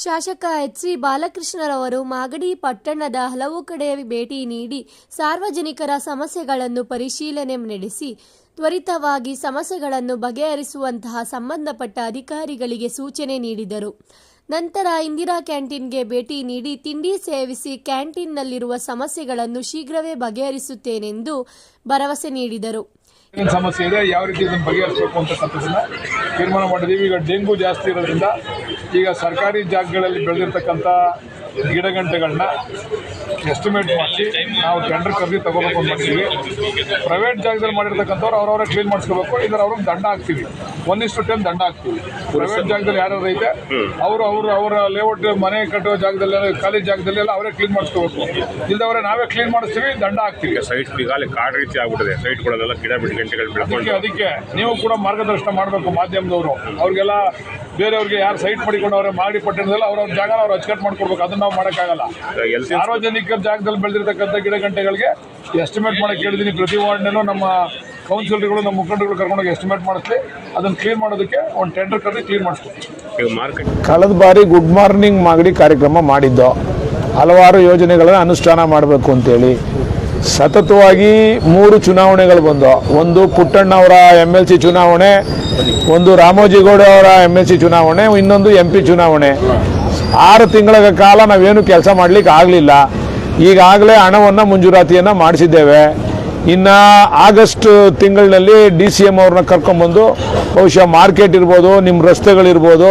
ಶಾಸಕ ಎಚ್.ಸಿ. ಬಾಲಕೃಷ್ಣರವರು ಮಾಗಡಿ ಪಟ್ಟಣದ ಹಲವು ಕಡೆ ಭೇಟಿ ನೀಡಿ ಸಾರ್ವಜನಿಕರ ಸಮಸ್ಯೆಗಳನ್ನು ಪರಿಶೀಲನೆ ನಡೆಸಿ ತ್ವರಿತವಾಗಿ ಸಮಸ್ಯೆಗಳನ್ನು ಬಗೆಹರಿಸುವಂತಹ ಸಂಬಂಧಪಟ್ಟ ಅಧಿಕಾರಿಗಳಿಗೆ ಸೂಚನೆ ನೀಡಿದರು. ನಂತರ ಇಂದಿರಾ ಕ್ಯಾಂಟೀನ್ಗೆ ಭೇಟಿ ನೀಡಿ ತಿಂಡಿ ಸೇವಿಸಿ ಕ್ಯಾಂಟೀನ್ನಲ್ಲಿರುವ ಸಮಸ್ಯೆಗಳನ್ನು ಶೀಘ್ರವೇ ಬಗೆಹರಿಸುತ್ತೇನೆಂದು ಭರವಸೆ ನೀಡಿದರು. ಸಮಸ್ಯೆ ಇದೆ, ಯಾವ ರೀತಿ ಇದನ್ನು ಬಗೆಹರಿಸಬೇಕು ಅಂತ ತೀರ್ಮಾನ ಮಾಡಿದ್ದೀವಿ. ಈಗ ಡೆಂಗು ಜಾಸ್ತಿ ಇರೋದ್ರಿಂದ ಈಗ ಸರ್ಕಾರಿ ಜಾಗಗಳಲ್ಲಿ ಬೆಳೆದಿರ್ತಕ್ಕಂಥ ಗಿಡಗಂಟೆಗಳನ್ನ ಎಸ್ಟಿಮೇಟ್ ಮಾಡಿ ನಾವು ಟೆಂಡರ್ ಕರೆದಿ ತಗೋಬೇಕು ಅಂತ ಮಾಡಿದ್ದೀವಿ. ಪ್ರೈವೇಟ್ ಜಾಗದಲ್ಲಿ ಮಾಡಿರ್ತಕ್ಕಂಥವ್ರು ಅವರವರೇ ಕ್ಲೀನ್ ಮಾಡಿಸ್ಕೋಬೇಕು. ಇದರ ಅವ್ರಿಗೆ ದಂಡ ಹಾಕ್ತೀವಿ, 1:10 ದಂಡ ಹಾಕ್ತೀವಿ. ಪ್ರೈವೇಟ್ ಜಾಗದಲ್ಲಿ ಯಾರು ಐತೆ ಅವರ ಲೇಔಟ್ ಮನೆ ಕಟ್ಟುವ ಜಾಗದಲ್ಲಿ ಖಾಲಿ ಜಾಗದಲ್ಲಿ ಎಲ್ಲ ಅವರೇ ಕ್ಲೀನ್ ಮಾಡಿಸ್ಕೋಬೇಕು. ಇಲ್ಲದವರೇ ನಾವೇ ಕ್ಲೀನ್ ಮಾಡಿಸ್ತೀವಿ, ದಂಡ ಹಾಕ್ತೀವಿ. ಸೈಟ್ ಈಗಾಗಲೇ ಕಾಡು ರೀತಿ ಆಗ್ಬಿಟ್ಟಿದೆ, ಸೈಟ್ಗಳಲ್ಲೆಲ್ಲ ಗಿಡ ಬಿಟ್ಟು ಗಂಟೆಗಳು ಬೆಳ್ಕೊಂಡು. ಅದಕ್ಕೆ ನೀವು ಕೂಡ ಮಾರ್ಗದರ್ಶನ ಮಾಡಬೇಕು ಮಾಧ್ಯಮದವರು. ಅವ್ರಿಗೆಲ್ಲ ಬೇರೆಯವ್ರಿಗೆ ಯಾರು ಸೈಟ್ ಮಾಡಿಕೊಂಡವ್ರೆ ಮಾಗಡಿ ಪಟ್ಟಣದಲ್ಲಿ ಅವ್ರ ಜಾಗನ ಅವ್ರು ಅಚ್ಚುಕಟ್ಟು ಮಾಡ್ಕೊಡ್ಬೇಕು. ಅದನ್ನ ನಾವು ಮಾಡೋಕ್ಕಾಗಲ್ಲ. ಸಾರ್ವಜನಿಕರ ಜಾಗದಲ್ಲಿ ಬೆಳೆದಿರ್ತಕ್ಕಂಥ ಗಿಡಗಂಟೆಗಳಿಗೆ ಎಸ್ಟಿಮೇಟ್ ಮಾಡಕ್ಕೆ ಹೇಳಿದ್ದೀನಿ. ಪ್ರತಿ ವಾರ್ಡ್ನಲ್ಲೂ ನಮ್ಮ ಕೌನ್ಸಿಲರ್ಗಳು ನಮ್ಮ ಮುಖಂಡರುಗಳು ಕರ್ಕೊಂಡೋಗಿ ಎಸ್ಟಿಮೇಟ್ ಮಾಡಿಸ್ಲಿ. ಅದನ್ನು ಕ್ಲೀನ್ ಮಾಡೋದಕ್ಕೆ ಒಂದು ಟೆಂಡರ್ ಕರೆದು ಕ್ಲೀನ್ ಮಾಡಿಸ್ಕೊಡ್ತೀವಿ. ಕಳೆದ ಬಾರಿ ಗುಡ್ ಮಾರ್ನಿಂಗ್ ಮಾಗಡಿ ಕಾರ್ಯಕ್ರಮ ಮಾಡಿದ್ದು, ಹಲವಾರು ಯೋಜನೆಗಳನ್ನು ಅನುಷ್ಠಾನ ಮಾಡಬೇಕು ಅಂತೇಳಿ ಸತತವಾಗಿ 3 ಚುನಾವಣೆಗಳು ಬಂದು, ಒಂದು ಪುಟ್ಟಣ್ಣವರ MLC ಚುನಾವಣೆ, ಒಂದು ರಾಮೋಜಿಗೌಡ ಅವರ MLC ಚುನಾವಣೆ, ಇನ್ನೊಂದು MP ಚುನಾವಣೆ. 6 ತಿಂಗಳ ಕಾಲ ನಾವೇನು ಕೆಲಸ ಮಾಡಲಿಕ್ಕೆ ಆಗಲಿಲ್ಲ. ಈಗಾಗಲೇ ಹಣವನ್ನು ಮಂಜೂರಾತಿಯನ್ನು ಮಾಡಿಸಿದ್ದೇವೆ. ಇನ್ನು ಆಗಸ್ಟ್ ತಿಂಗಳಿನಲ್ಲಿ DCM ಅವ್ರನ್ನ ಕರ್ಕೊಂಬಂದು ಬಹುಶಃ ಮಾರ್ಕೆಟ್ ಇರ್ಬೋದು, ನಿಮ್ಮ ರಸ್ತೆಗಳಿರ್ಬೋದು,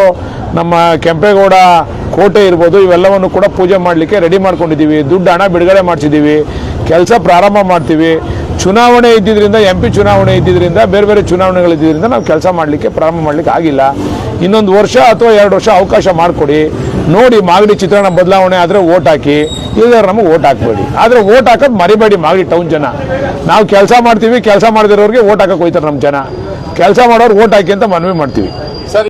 ನಮ್ಮ ಕೆಂಪೇಗೌಡ ಕೋಟೆ ಇರ್ಬೋದು, ಇವೆಲ್ಲವನ್ನು ಕೂಡ ಪೂಜೆ ಮಾಡಲಿಕ್ಕೆ ರೆಡಿ ಮಾಡ್ಕೊಂಡಿದ್ದೀವಿ. ದುಡ್ಡು ಹಣ ಬಿಡುಗಡೆ ಮಾಡಿಸಿದ್ದೀವಿ. ಕೆಲಸ ಪ್ರಾರಂಭ ಮಾಡ್ತೀವಿ. ಚುನಾವಣೆ ಇದ್ದಿದ್ದರಿಂದ, MP ಚುನಾವಣೆ ಇದ್ದಿದ್ದರಿಂದ, ಬೇರೆ ಬೇರೆ ಚುನಾವಣೆಗಳಿದ್ದರಿಂದ ನಾವು ಕೆಲಸ ಮಾಡಲಿಕ್ಕೆ ಪ್ರಾರಂಭ ಮಾಡಲಿಕ್ಕೆ ಆಗಿಲ್ಲ. ಇನ್ನೊಂದು ವರ್ಷ ಅಥವಾ 2 ವರ್ಷ ಅವಕಾಶ ಮಾಡಿಕೊಡಿ. ನೋಡಿ, ಮಾಗಡಿ ಚಿತ್ರಣ ಬದಲಾವಣೆ ಆದರೆ ಓಟ್ ಹಾಕಿ, ಇಲ್ಲದ್ರೆ ನಮಗೆ ಓಟ್ ಹಾಕಬೇಡಿ. ಆದರೆ ಓಟ್ ಹಾಕೋದು ಮರಿಬೇಡಿ. ಮಾಗಡಿ ಟೌನ್ ಜನ ನಾವು ಕೆಲಸ ಮಾಡ್ತೀವಿ, ಕೆಲಸ ಮಾಡದಿರೋರಿಗೆ ಓಟ್ ಹಾಕಕ್ಕೆ ಹೋಗ್ತಾರೆ ನಮ್ಮ ಜನ. ಕೆಲಸ ಮಾಡೋರು ಓಟ್ ಹಾಕಿ ಅಂತ ಮನವಿ ಮಾಡ್ತೀವಿ.